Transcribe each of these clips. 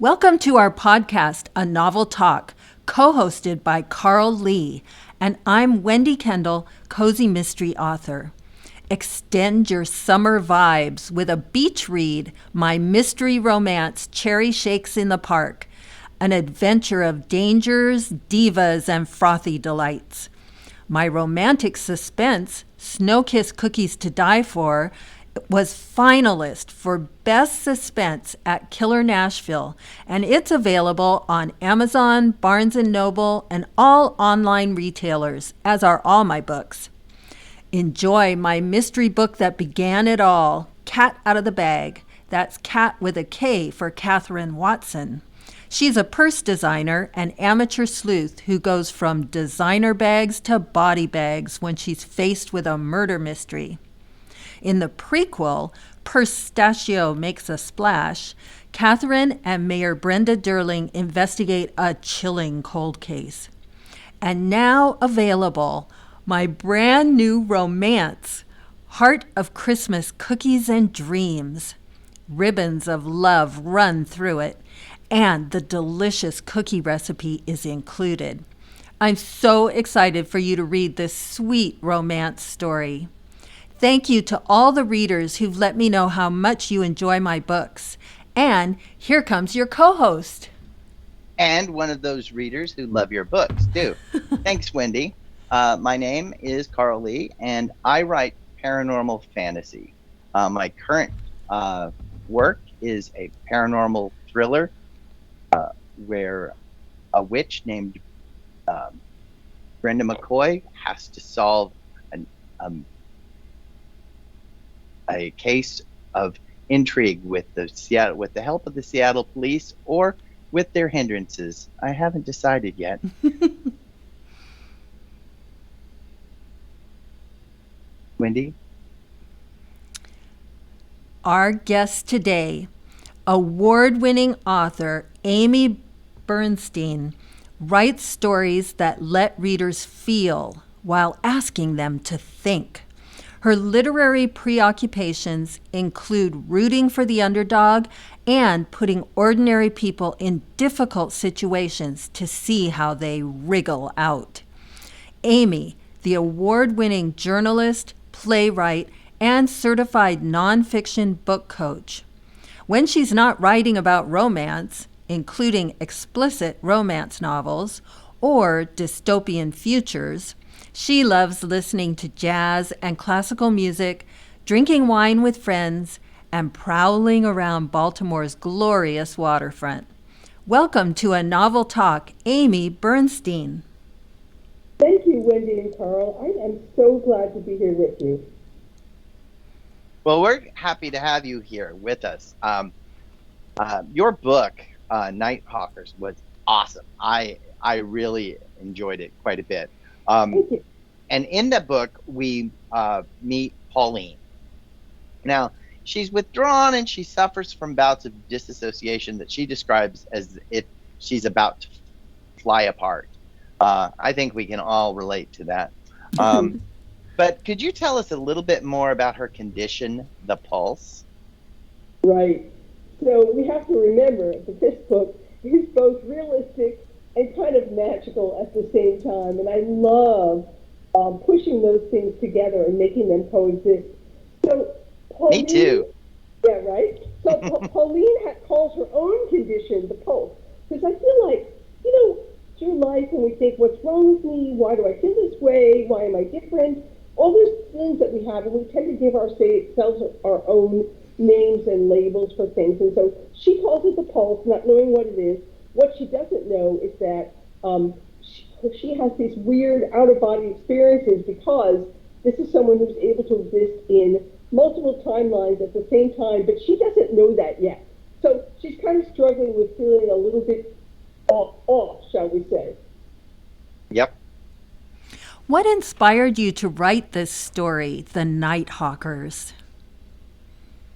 Welcome to our podcast, A Novel Talk, co-hosted by Carl Lee, and I'm Wendy Kendall, cozy mystery author. Extend your summer vibes with a beach read, my mystery romance, Cherry Shakes in the Park, an adventure of dangers, divas, and frothy delights. My romantic suspense, Snow-Kissed Cookies to Die For, was finalist for Best Suspense at Killer Nashville, and it's available on Amazon, Barnes & Noble, and all online retailers, as are all my books. Enjoy my mystery book that began it all, Cat Out of the Bag. That's Cat with a K for Catherine Watson. She's a purse designer and amateur sleuth who goes from designer bags to body bags when she's faced with a murder mystery. In the prequel, Pistachio Makes a Splash, Catherine and Mayor Brenda Durling investigate a chilling cold case. And now available, my brand new romance, Heart of Christmas Cookies and Dreams. Ribbons of love run through it, and the delicious cookie recipe is included. I'm so excited for you to read this sweet romance story. Thank you to all the readers who've let me know how much you enjoy my books. And here comes your co-host. And one of those readers who love your books, too. Thanks, Wendy. My name is Carl Lee, and I write paranormal fantasy. My current work is a paranormal thriller where a witch named Brenda McCoy has to solve a case of intrigue with the help of the Seattle police or with their hindrances. I haven't decided yet. Wendy? Our guest today, award-winning author Amy Bernstein, writes stories that let readers feel while asking them to think. Her literary preoccupations include rooting for the underdog and putting ordinary people in difficult situations to see how they wriggle out. Amy, the award-winning journalist, playwright, and certified nonfiction book coach. When she's not writing about romance, including explicit romance novels or dystopian futures, she loves listening to jazz and classical music, drinking wine with friends, and prowling around Baltimore's glorious waterfront. Welcome to A Novel Talk, Amy Bernstein. Thank you, Wendy and Carl. I am so glad to be here with you. Well, we're happy to have you here with us. Your book, Nighthawkers, was awesome. I really enjoyed it quite a bit. Thank you. And in the book, we meet Pauline. Now, she's withdrawn and she suffers from bouts of disassociation that she describes as if she's about to fly apart. I think we can all relate to that. But could you tell us a little bit more about her condition, the pulse? Right. So we have to remember that this book is both realistic and kind of magical at the same time. And I love pushing those things together and making them coexist. So Pauline, Me too. Yeah, right? So Pauline calls her own condition the pulse. Because I feel like, through life when we think, what's wrong with me? Why do I feel this way? Why am I different? All those things that we have, and we tend to give ourselves our own names and labels for things. And so she calls it the pulse, not knowing what it is. What she doesn't know is that she has these weird out-of-body experiences because this is someone who's able to exist in multiple timelines at the same time, but she doesn't know that yet. So she's kind of struggling with feeling a little bit off, shall we say. Yep. What inspired you to write this story, The Nighthawkers?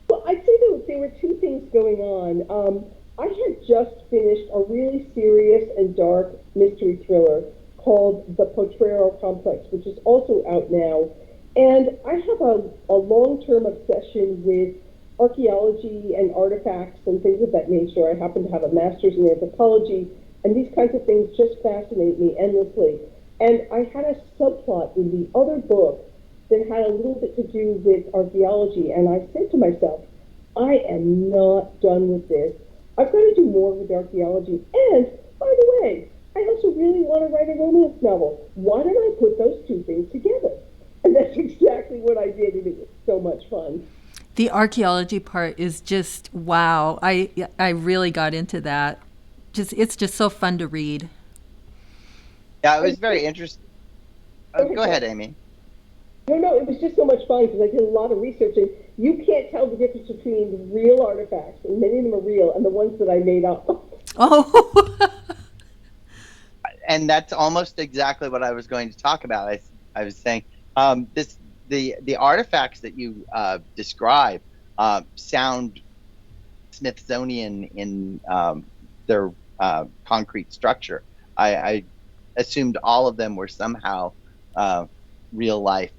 Well, I'd say there were two things going on. I had just finished a really serious and dark mystery thriller called The Potrero Complex, which is also out now. And I have a long-term obsession with archaeology and artifacts and things of that nature. I happen to have a master's in anthropology, and these kinds of things just fascinate me endlessly. And I had a subplot in the other book that had a little bit to do with archaeology, and I said to myself, I am not done with this. I've got to do more with archaeology. And, by the way, I also really want to write a romance novel. Why don't I put those two things together? And that's exactly what I did, and it was so much fun. The archaeology part is just wow. I really got into that. It's just so fun to read. Yeah, it was very interesting. Go ahead, Amy. No, it was just so much fun because I did a lot of research, and you can't tell the difference between the real artifacts, and many of them are real, and the ones that I made up. Oh. And that's almost exactly what I was going to talk about. I was saying the artifacts that you describe sound Smithsonian in their concrete structure. I assumed all of them were somehow real life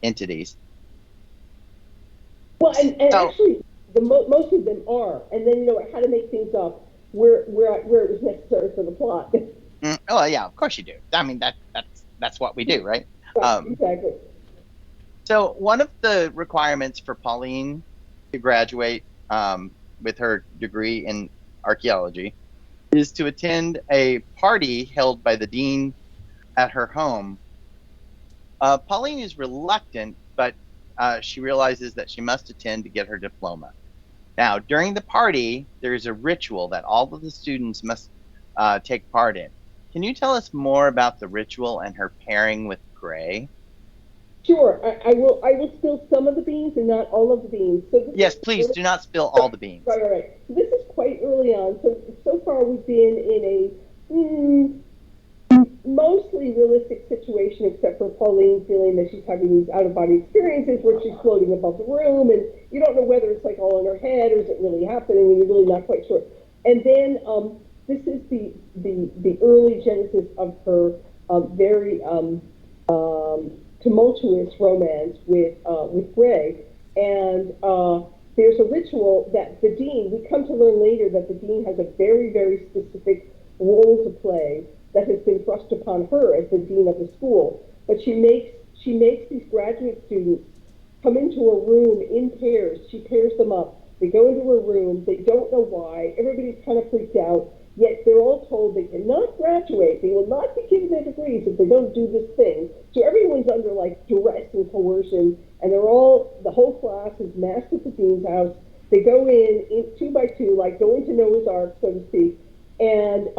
entities. Well, and actually, most of them are. And then, I had to make things up where it was necessary for the plot. Oh, yeah, of course you do. I mean, that's what we do, right? Right, exactly. So one of the requirements for Pauline to graduate with her degree in archaeology is to attend a party held by the dean at her home. Pauline is reluctant, but she realizes that she must attend to get her diploma. Now, during the party, there's a ritual that all of the students must take part in. Can you tell us more about the ritual and her pairing with Gray? Sure, I will spill some of the beans and not all of the beans. So yes, please do not spill all the beans. Right. So this is quite early on. So far we've been in a mostly realistic situation, except for Pauline feeling that she's having these out-of-body experiences where she's floating above the room, and you don't know whether it's like all in her head or is it really happening, and you're really not quite sure. And then this is the early genesis of her very tumultuous romance with Gray, and there's a ritual that the dean, we come to learn later that the dean has a very, very specific role to play that has been thrust upon her as the dean of the school. But she makes these graduate students come into a room in pairs. She pairs them up. They go into a room. They don't know why. Everybody's kind of freaked out. Yet they're all told they cannot graduate. They will not be given their degrees if they don't do this thing. So everyone's under like duress and coercion, and the whole class is massed at the dean's house. They go in two by two, like going to Noah's Ark, so to speak, and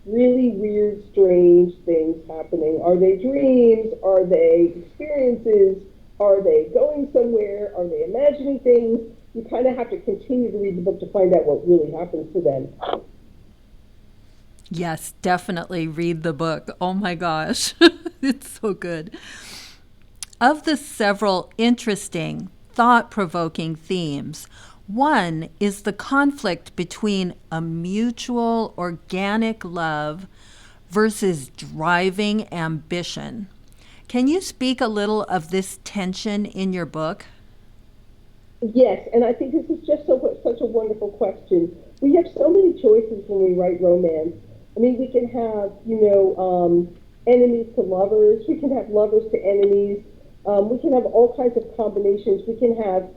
really weird, strange things happening. Are they dreams? Are they experiences? Are they going somewhere? Are they imagining things? You kind of have to continue to read the book to find out what really happens to them. Yes, definitely read the book. Oh my gosh, it's so good. Of the several interesting, thought-provoking themes, one is the conflict between a mutual, organic love versus driving ambition. Can you speak a little of this tension in your book? Yes, and I think this is just such a wonderful question. We have so many choices when we write romance. I mean, we can have, enemies to lovers. We can have lovers to enemies. We can have all kinds of combinations. We can have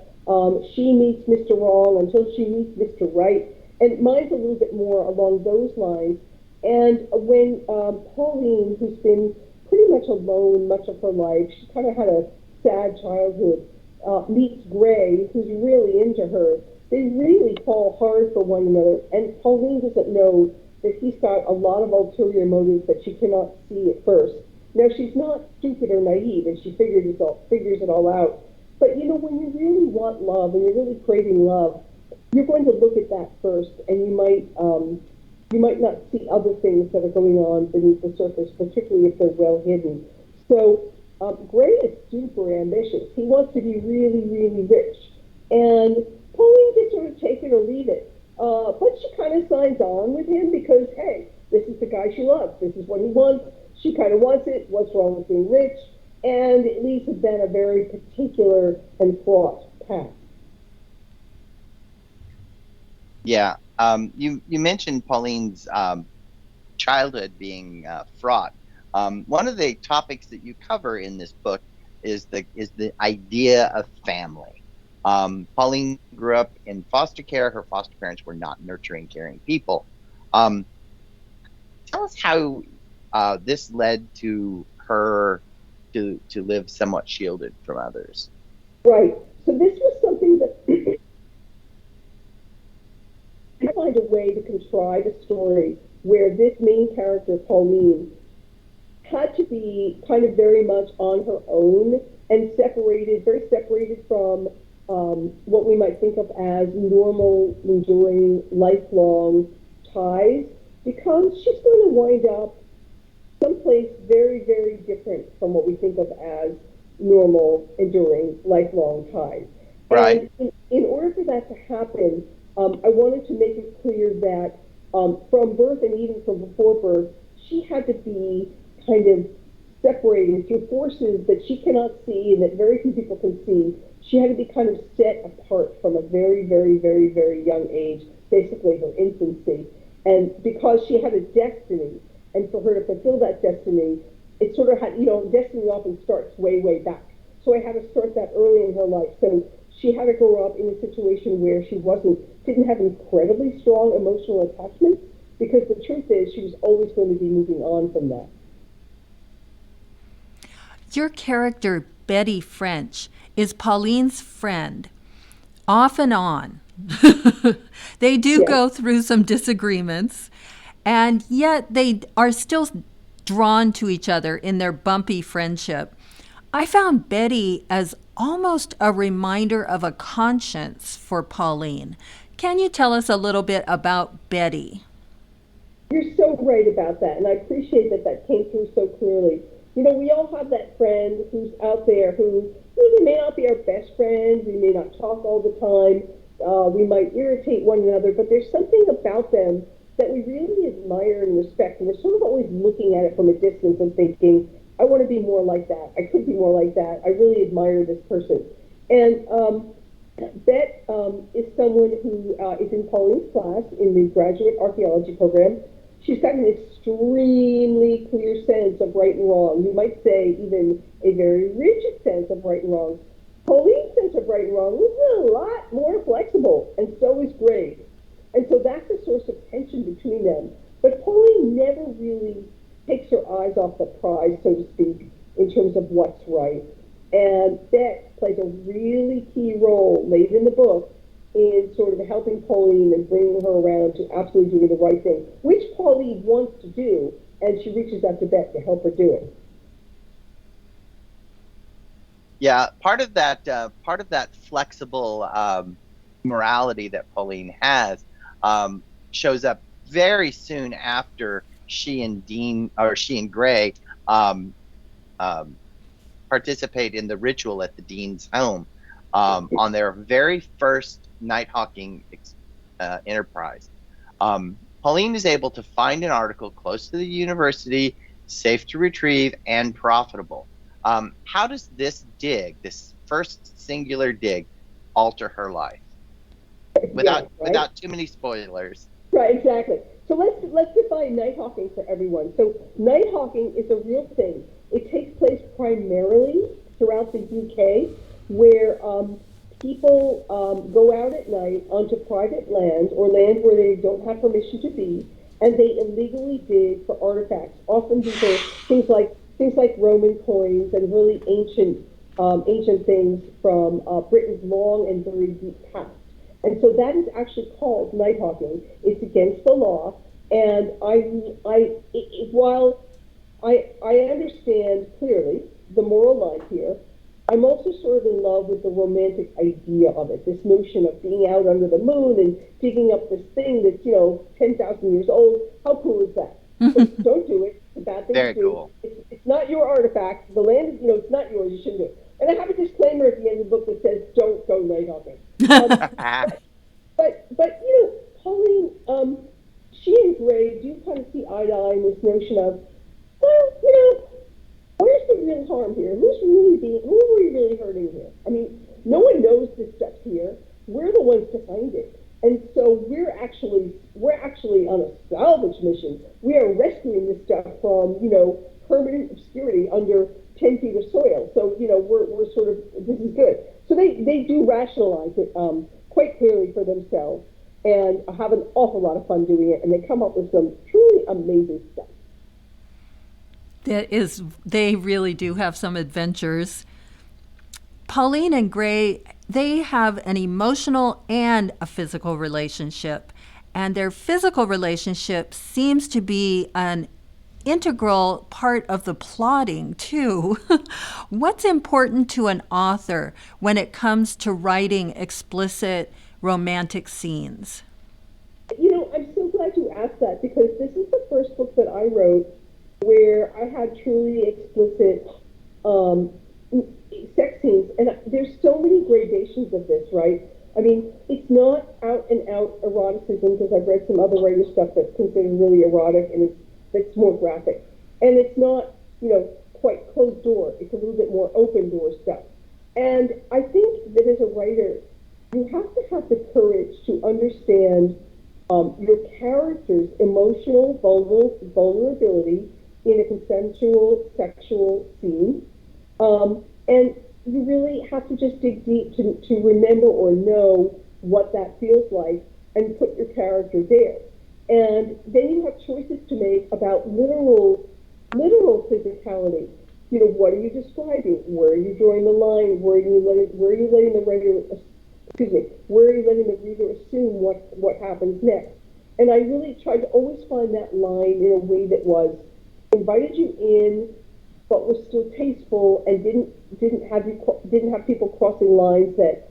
she meets Mr. Wrong until she meets Mr. Right. And mine's a little bit more along those lines. And when Pauline, who's been pretty much alone much of her life, she kind of had a sad childhood, meets Gray, who's really into her, they really fall hard for one another. And Pauline doesn't know that he's got a lot of ulterior motives that she cannot see at first. Now, she's not stupid or naive, and she figures it all out. But, when you really want love, and you're really craving love, you're going to look at that first, and you might not see other things that are going on beneath the surface, particularly if they're well hidden. So Gray is super ambitious. He wants to be really, really rich. And Pauline can sort of take it or leave it. But she kind of signs on with him because, hey, this is the guy she loves. This is what he wants. She kind of wants it. What's wrong with being rich? And it leads to then a very particular and fraught path. Yeah. You mentioned Pauline's childhood being fraught. One of the topics that you cover in this book is the idea of family. Pauline grew up in foster care. Her foster parents were not nurturing, caring people. Um, Tell us how this led to her to live somewhat shielded from others. Right. So this was something that I find a way to contrive a story where this main character, Pauline, had to be kind of very much on her own and separated, very separated from what we might think of as normal, enduring, lifelong ties, because she's going to wind up someplace very, very different from what we think of as normal, enduring, lifelong ties. Right. And in order for that to happen, I wanted to make it clear that from birth and even from before birth, she had to be kind of separated through forces that she cannot see and that very few people can see. She had to be kind of set apart from a very, very, very, very young age, basically her infancy. And because she had a destiny, and for her to fulfill that destiny, it sort of had, destiny often starts way, way back. So I had to start that early in her life. So she had to grow up in a situation where she didn't have incredibly strong emotional attachments, because the truth is she was always going to be moving on from that. Your character, Betty French, is Pauline's friend, off and on. They do Yes. go through some disagreements, and yet they are still drawn to each other in their bumpy friendship. I found Betty as almost a reminder of a conscience for Pauline. Can you tell us a little bit about Betty? You're so right about that, and I appreciate that that came through so clearly. We all have that friend who's out there who, they may not be our best friends, we may not talk all the time, we might irritate one another, but there's something about them that we really admire and respect, and we're sort of always looking at it from a distance and thinking, I want to be more like that, I could be more like that, I really admire this person. And Bet is someone who is in Pauline's class in the graduate archaeology program. She's got an extremely clear sense of right and wrong. You might say even a very rigid sense of right and wrong. Pauline's sense of right and wrong was a lot more flexible, and so is Gray's. And so that's a source of tension between them. But Pauline never really takes her eyes off the prize, so to speak, in terms of what's right. And Bet plays a really key role late in the book in sort of helping Pauline and bringing her around to absolutely doing the right thing, which Pauline wants to do, and she reaches out to Bet to help her do it. Yeah, part of that flexible morality that Pauline has shows up very soon after she and Gray um, um, participate in the ritual at the dean's home on their very first nighthawking enterprise. Pauline is able to find an article close to the university, safe to retrieve, and profitable. How does this first singular dig, alter her life? Yeah, right? Without too many spoilers. Right, exactly. So let's define nighthawking for everyone. So nighthawking is a real thing. It takes place primarily throughout the UK, where people go out at night onto private land or land where they don't have permission to be, and they illegally dig for artifacts. Often these are things like Roman coins and really ancient things from Britain's long and very deep past. And so that is actually called nighthawking. It's against the law. And while I understand clearly the moral line here, I'm also sort of in love with the romantic idea of it, this notion of being out under the moon and digging up this thing that's, 10,000 years old. How cool is that? But don't do it. It's a bad thing Very to do. cool. It's not your artifact. The land is, it's not yours. You shouldn't do it. And I have a disclaimer at the end of the book that says, don't go nighthawking. But Pauline, she and Gray do kind of see eye to eye in this notion of, well, where's the real harm here? Who are we really hurting here? I mean, no one knows this stuff here. We're the ones to find it. And so we're actually on a salvage mission. We are rescuing this stuff from, permanent obscurity under 10 feet of soil. So, we're sort of, this is good. So they do rationalize it quite clearly for themselves and have an awful lot of fun doing it. And they come up with some truly amazing stuff. They really do have some adventures. Pauline and Gray, they have an emotional and a physical relationship. And their physical relationship seems to be an integral part of the plotting, too. What's important to an author when it comes to writing explicit romantic scenes? I'm so glad you asked that, because this is the first book that I wrote where I had truly explicit sex scenes. And there's so many gradations of this, right? I mean, it's not out and out eroticism, because I've read some other writer stuff that's considered really erotic and it's more graphic. And it's not, quite closed door. It's a little bit more open door stuff. And I think that as a writer, you have to have the courage to understand your character's emotional vulnerability in a consensual sexual scene. And you really have to just dig deep to remember or know what that feels like and put your character there. And then you have choices to make about literal physicality. What are you describing? Where are you drawing the line? Where are you letting the reader assume what happens next? And I really tried to always find that line in a way that was invited you in, but was still tasteful and didn't have people crossing lines that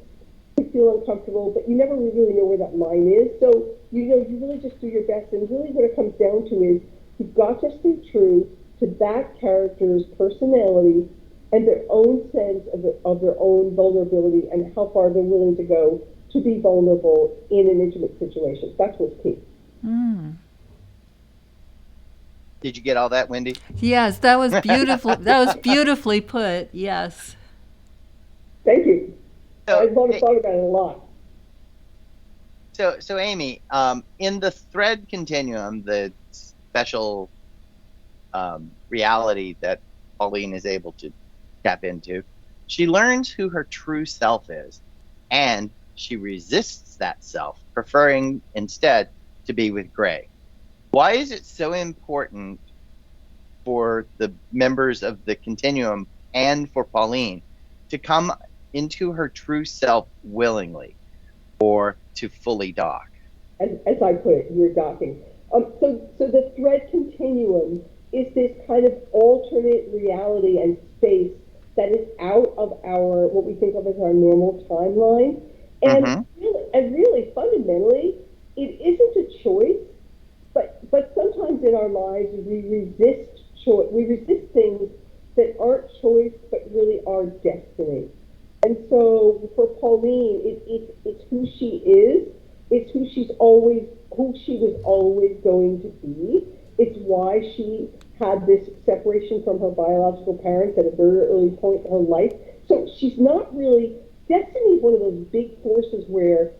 you feel uncomfortable, but you never really know where that line is. So you really just do your best, and really what it comes down to is you've got to stay true to that character's personality and their own sense of their own vulnerability and how far they're willing to go to be vulnerable in an intimate situation. That's what's key. Mm. Did you get all that, Wendy? Yes, that was beautiful. That was beautifully put. Yes. Thank you. So, I've thought about it a lot. So Amy, in the thread continuum, the special reality that Pauline is able to tap into, she learns who her true self is, and she resists that self, preferring instead to be with Gray. Why is it so important for the members of the continuum and for Pauline to come into her true self willingly, or to fully dock? As I put it, you're docking. So the thread continuum is this kind of alternate reality and space that is out of our, what we think of as our normal timeline. And really fundamentally, it isn't a choice, but sometimes in our lives we resist choice. We resist things that aren't choice but really are destiny. And so for Pauline, it's who she is. It's who she was always going to be. It's why she had this separation from her biological parents at a very early point in her life. So she's not really, destiny is one of those big forces where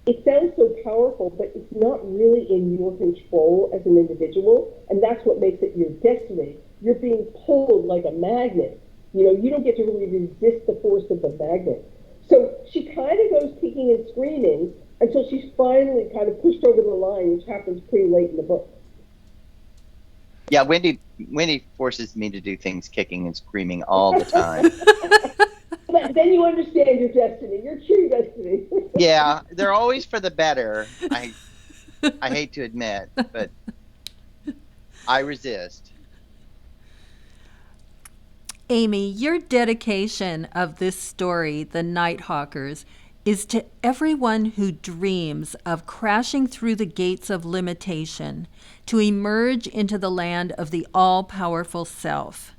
it sounds so powerful, but it's not really in your control as an individual, and that's what makes it your destiny. You're being pulled like a magnet. You don't get to really resist the force of the magnet. So she kind of goes kicking and screaming until she's finally kind of pushed over the line, which happens pretty late in the book. Yeah, Wendy forces me to do things kicking and screaming all the time. Then you understand your destiny, your true destiny. Yeah, they're always for the better. I hate to admit, but I resist. Amy, your dedication of this story, The Nighthawkers, is to everyone who dreams of crashing through the gates of limitation to emerge into the land of the all-powerful self.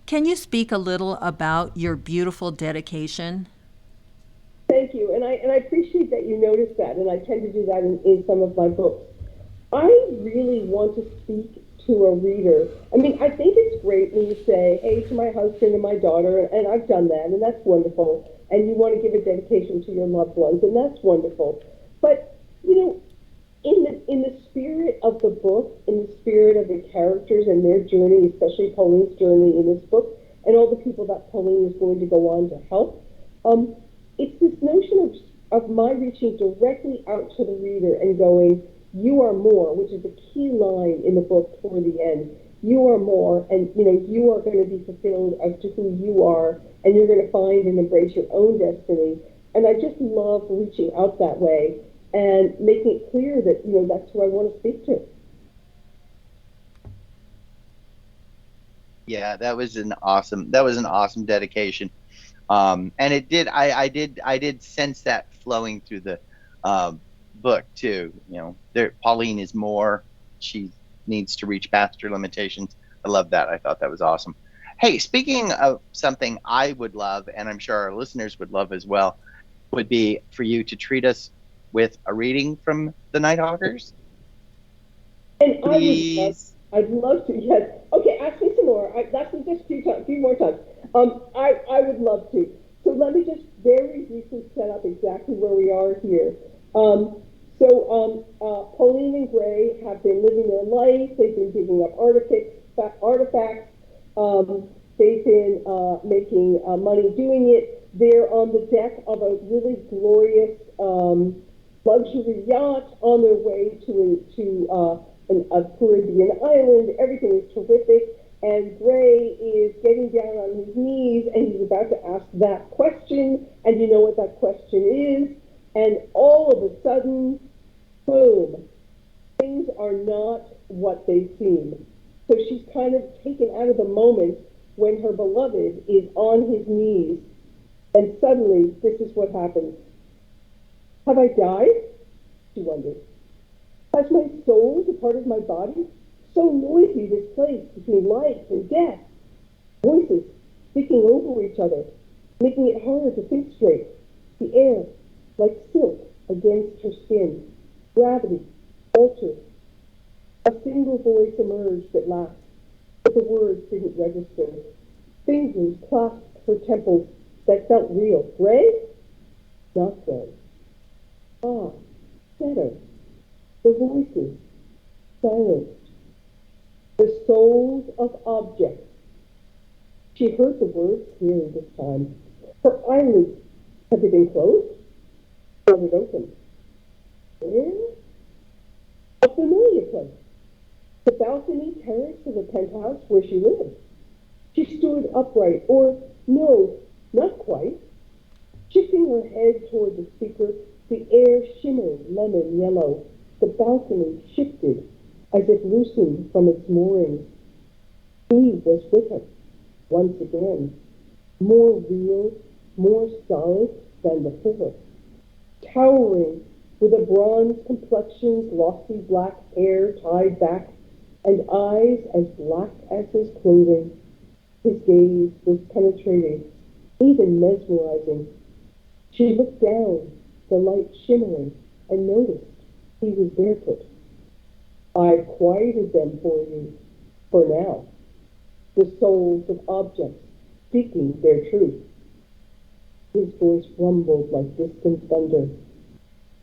Can you speak a little about your beautiful dedication? Thank you, and I appreciate that you noticed that, and I tend to do that in some of my books. I really want to speak to a reader. I mean, I think it's great when you say, hey, to my husband and my daughter, and I've done that, and that's wonderful, and you want to give a dedication to your loved ones, and that's wonderful. But you know, in the spirit of the book, in the spirit of the characters and their journey, especially Pauline's journey in this book, and all the people that Pauline is going to go on to help, it's this notion of my reaching directly out to the reader and going, "You are more," which is a key line in the book toward the end. You are more, and you are going to be fulfilled as to who you are, and you're going to find and embrace your own destiny. And I just love reaching out that way and making it clear that that's who I want to speak to. Yeah, that was an awesome dedication. And I did sense that flowing through the book too. Pauline is more. She needs to reach past her limitations. I love that. I thought that was awesome. Hey, speaking of something I would love, and I'm sure our listeners would love as well, would be for you to treat us with a reading from the Nighthawkers. And Please. I'd love to. Yes. Okay. Ask me some more. Ask me just a few more times. I would love to. So let me just very briefly set up exactly where we are here. Pauline and Gray have been living their life. They've been digging up artifacts. They've been making money doing it. They're on the deck of a really glorious luxury yacht on their way to a Caribbean island. Everything is terrific. And Gray is getting down on his knees and he's about to ask that question. And you know what that question is. And all of a sudden, boom, things are not what they seem. So she's kind of taken out of the moment when her beloved is on his knees. And suddenly, this is what happens. Have I died? She wonders. Has my soul departed my body? So noisy, this place between life and death. Voices speaking over each other, making it hard to think straight. The air, like silk against her skin. Gravity, altered. A single voice emerged at last, but the words didn't register. Fingers clasped her temples that felt real. Gray? Not Gray. Ah, better. The voices, silenced. The souls of objects. She heard the words clearly this time. Her eyelids, had they been closed? Started open. Where? A familiar place. The balcony terrace of the penthouse where she lived. She stood upright, or no, not quite. Shifting her head toward the speaker, the air shimmered lemon yellow. The balcony shifted, as if loosened from its moorings. He was with her, once again, more real, more solid than before. Towering, with a bronze complexion, glossy black hair tied back, and eyes as black as his clothing. His gaze was penetrating, even mesmerizing. She looked down, the light shimmering, and noticed he was barefoot. I've quieted them for you, for now. The souls of objects, speaking their truth. His voice rumbled like distant thunder.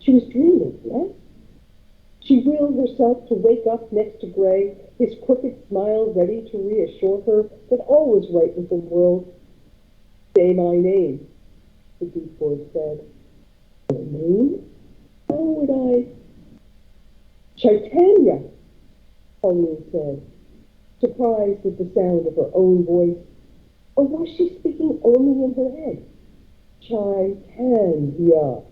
She was dreaming, yes? She willed herself to wake up next to Gray, his crooked smile ready to reassure her that all was right with the world. Say my name, the deep voice said. Your name? How would I? Chaitanya, Pauline said, surprised at the sound of her own voice. Or was she speaking only in her head? Chaitanya.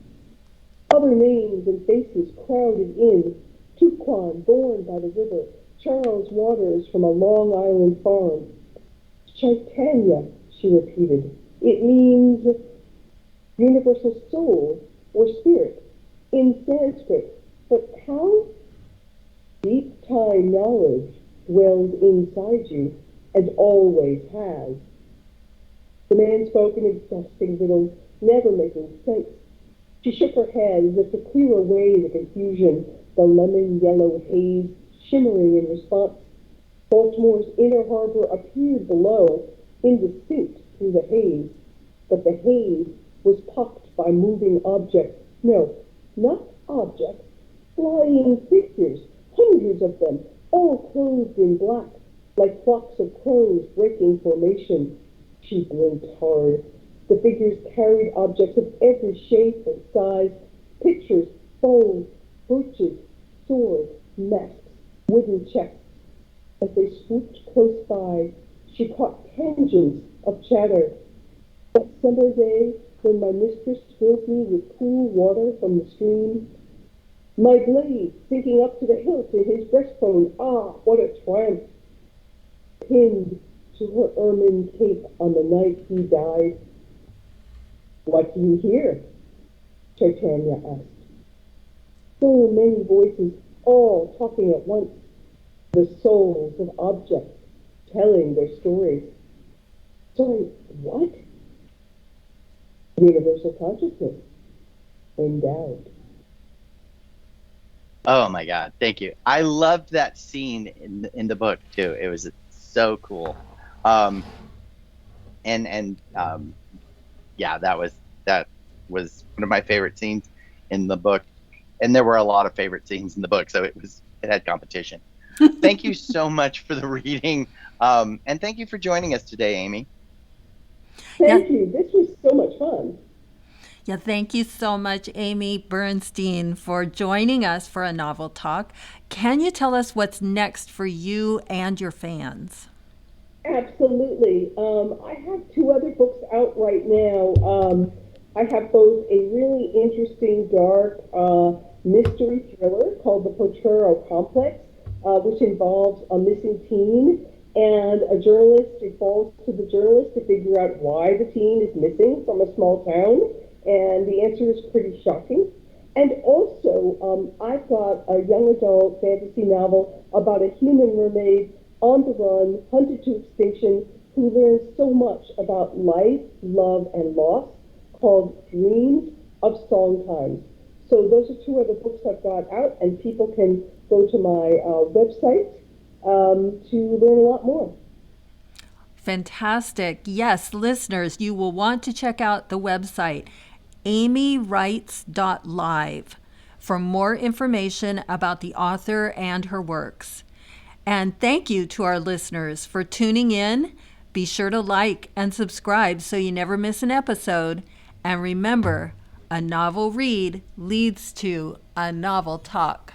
Other names and faces crowded in. Tuquan, born by the river. Charles Waters from a Long Island farm. Chaitanya, she repeated. It means universal soul or spirit in Sanskrit. But how? Deep time knowledge dwells inside you and always has. The man spoke an exhausting riddle, never making sense. She shook her head as if to clear away the confusion, the lemon-yellow haze shimmering in response. Baltimore's inner harbor appeared below, indistinct through the haze, but the haze was pocked by moving objects. No, not objects, flying figures, hundreds of them, all clothed in black, like flocks of crows breaking formation. She blinked hard. The figures carried objects of every shape and size, pictures, bowls, brooches, swords, masks, wooden chests. As they swooped close by, she caught tangents of chatter. That summer day, when my mistress filled me with cool water from the stream, my blade sinking up to the hilt in his breastbone, ah, what a triumph! Pinned to her ermine cape on the night he died. What do you hear? Titania asked. So many voices, all talking at once, the souls of objects telling their stories. Sorry, what? Universal consciousness, endowed. Oh my God, thank you. I loved that scene in the book too. It was so cool. Yeah, that was one of my favorite scenes in the book. And there were a lot of favorite scenes in the book, so it had competition. Thank you so much for the reading. And thank you for joining us today, Amy. Thank you. This was so much fun. Yeah, thank you so much, Amy Bernstein, for joining us for a novel talk. Can you tell us what's next for you and your fans? Absolutely. I have 2 other books out right now. I have both a really interesting, dark mystery thriller called The Potrero Complex, which involves a missing teen and a journalist. It falls to the journalist to figure out why the teen is missing from a small town, and the answer is pretty shocking. And also, I've got a young adult fantasy novel about a human mermaid on the run, hunted to extinction, who learns so much about life, love, and loss, called Dreams of Songtimes. So those are 2 other books I've got out, and people can go to my website to learn a lot more. Fantastic. Yes, listeners, you will want to check out the website, amywrites.live, for more information about the author and her works. And thank you to our listeners for tuning in. Be sure to like and subscribe so you never miss an episode. And remember, a novel read leads to a novel talk.